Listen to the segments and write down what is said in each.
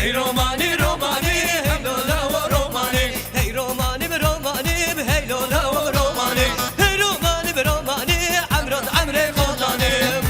hey romani romani, hey lola romani, hey romani romani, hey lola romani, hey romani romani, amrod amre kodanim.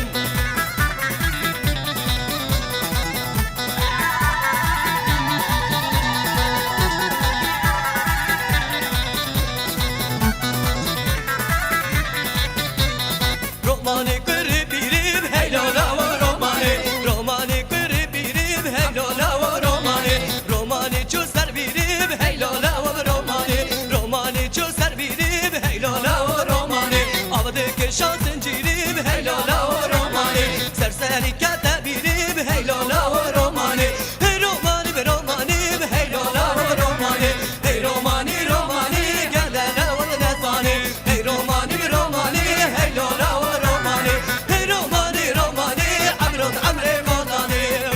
Romani kırıpirim, hey lola romani, romani kırıpirim, hey lola romani, romani çözer birim, hey lola romani, romani çözer birim, hey lola romani, avdaki şan zincirim, hey lola romani, serseri kete birim, hey lola romani, hey romani be romani, hey lola romani, hey romani romani, gelene olene zani, hey romani be romani, hey lola romani, hey romani romani, amrod amre kodanim.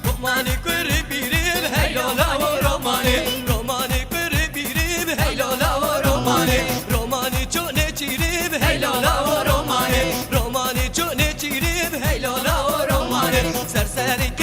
Romani kırıpirim, hey lola romani, romani kırıpirim, hey lola romani, romani çok ne çirim, hey lola romani, romani çok ne çirim, hey lola romani, serseri